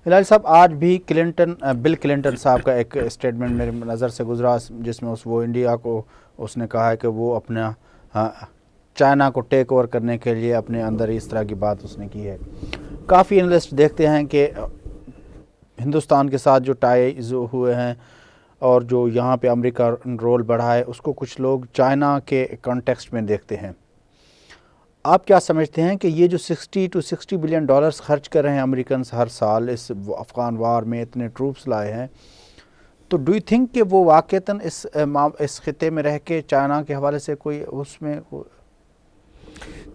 ہلال صاحب آج بھی بل کلنٹن صاحب کا ایک اسٹیٹمنٹ میرے نظر سے گزرا جس میں وہ انڈیا کو اس نے کہا ہے کہ وہ اپنا چائنا کو ٹیک اوور کرنے کے لیے اپنے اندر اس طرح کی بات اس نے کی ہے. کافی انالسٹ دیکھتے ہیں کہ ہندوستان کے ساتھ جو ٹائز ہوئے ہیں اور جو یہاں پہ امریکہ رول بڑھا ہے اس کو کچھ لوگ چائنا کے کانٹیکسٹ میں دیکھتے ہیں. آپ کیا سمجھتے ہیں کہ یہ جو $60 بلین خرچ کر رہے ہیں امریکنز ہر سال اس افغان وار میں اتنے ٹروپس لائے ہیں، تو ڈو یو تھنک کہ وہ واقعتاً اس خطے میں رہ کے چائنا کے حوالے سے کوئی اس میں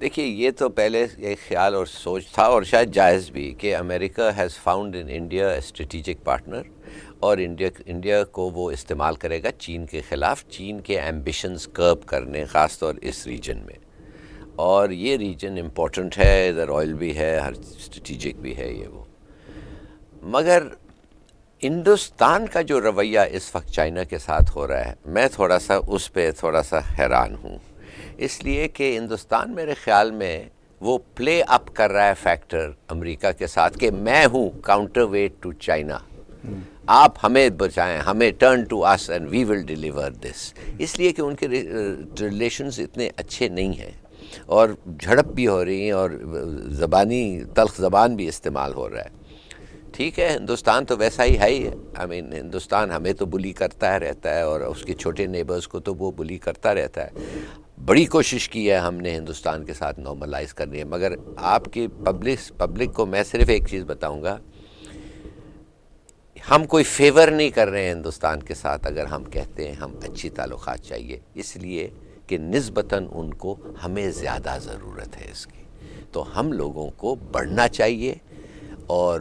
دیکھیے یہ تو پہلے ایک خیال اور سوچ تھا اور شاید جائز بھی کہ America has found in India a strategic partner, اور انڈیا کو وہ استعمال کرے گا چین کے خلاف، چین کے ایمبیشنز کرب کرنے، خاص طور اس ریجن میں. اور یہ ریجن امپورٹنٹ ہے، ادھر آئل بھی ہے، ہر اسٹریٹجک بھی ہے یہ وہ. مگر ہندوستان کا جو رویہ اس وقت چائنا کے ساتھ ہو رہا ہے، میں تھوڑا سا اس پہ تھوڑا سا حیران ہوں، اس لیے کہ ہندوستان میرے خیال میں وہ پلے اپ کر رہا ہے فیکٹر امریکہ کے ساتھ کہ میں ہوں کاؤنٹر ویٹ ٹو چائنا، آپ ہمیں بچائیں، ہمیں turn to us and we will deliver this. اس لیے کہ ان کے ریلیشنز اتنے اچھے نہیں ہیں اور جھڑپ بھی ہو رہی ہیں اور زبانی تلخ زبان بھی استعمال ہو رہا ہے. ٹھیک ہے، ہندوستان تو ویسا ہی ہے ہی، ہندوستان ہمیں تو بلی کرتا رہتا ہے اور اس کے چھوٹے نیبرز کو تو وہ بلی کرتا رہتا ہے. بڑی کوشش کی ہے ہم نے ہندوستان کے ساتھ نارملائز کرنی ہے، مگر آپ کی پبلک کو میں صرف ایک چیز بتاؤں گا، ہم کوئی فیور نہیں کر رہے ہیں ہندوستان کے ساتھ اگر ہم کہتے ہیں ہم اچھی تعلقات چاہیے، اس لیے کہ نسبتاً ان کو ہمیں زیادہ ضرورت ہے اس کی. تو ہم لوگوں کو بڑھنا چاہیے اور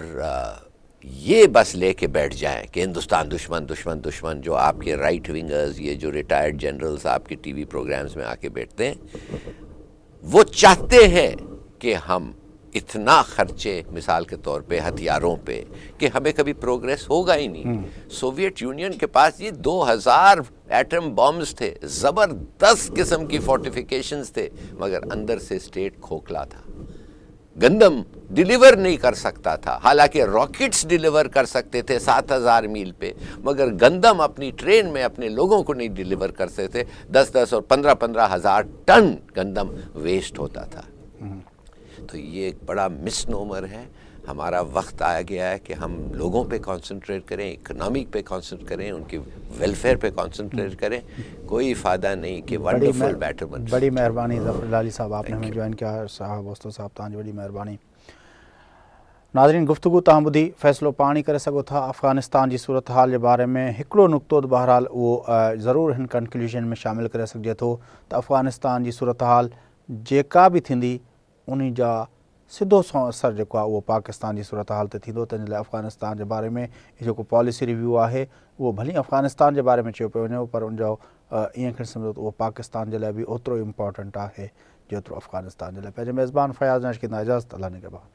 یہ بس لے کے بیٹھ جائیں کہ ہندوستان دشمن دشمن دشمن، جو آپ کے رائٹ ونگرز، یہ جو ریٹائرڈ جنرلز آپ کے ٹی وی پروگرامز میں آ کے بیٹھتے ہیں، وہ چاہتے ہیں کہ ہم اتنا خرچے مثال کے طور پہ ہتھیاروں پہ کہ ہمیں کبھی پروگریس ہوگا ہی نہیں. سوویت یونین کے پاس یہ 2000 ایٹم بامز تھے، زبردست قسم کی فورٹیفیکیشنز تھے، مگر اندر سے اسٹیٹ کھوکھلا تھا، گندم ڈیلیور نہیں کر سکتا تھا. حالانکہ راکٹس ڈیلیور کر سکتے تھے 7000 میل پہ، مگر گندم اپنی ٹرین میں اپنے لوگوں کو نہیں ڈیلیور کر سکتے تھے. 10 اور 15 ہزار ٹن گندم ویسٹ ہوتا تھا. تو یہ ایک بڑا مس نومر ہے. ہمارا وقت آ گیا ہے کہ ہم لوگوں پہ کانسنٹریٹ کریں، اکنامک پہ کانسنٹریٹ کریں، ان کی ویلفیئر پہ کانسنٹریٹ کریں. کوئی فائدہ نہیں کہ ونڈرفل بیٹرمنٹ. بڑی مہربانی ظفر ہلالی صاحب، آپ نے ہمیں Thank you. جوائن کیا. صاحب وسطو صاحب تانجی بڑی مہربانی. ناظرین، گفتگو تاں بدھی فیصلو پانی کرے سگو تھا. افغانستان کی صورتحال کے بارے میں ایکڑو نقطو بہرحال وہ ضرور ان کنکلوژن میں شامل کرے سکے تو افغانستان کی صورتحال جیکا بھی تھیندی انہی جا سیدھو اثر جو وہ پاکستان کی صورتحال تے تھیندو. تن لئے افغانستان کے بارے میں جو پالیسی ریویو ہے وہ بھلی افغانستان کے بارے میں چیو پہ ونے، پر ان جو یہ سمجھو تو وہ پاکستان کے لیے بھی اوترو امپورٹنٹ ہے جترو افغانستان کے لیے. پہلے میزبان فیاض نش کی اجازت، اللہ نے کے بعد.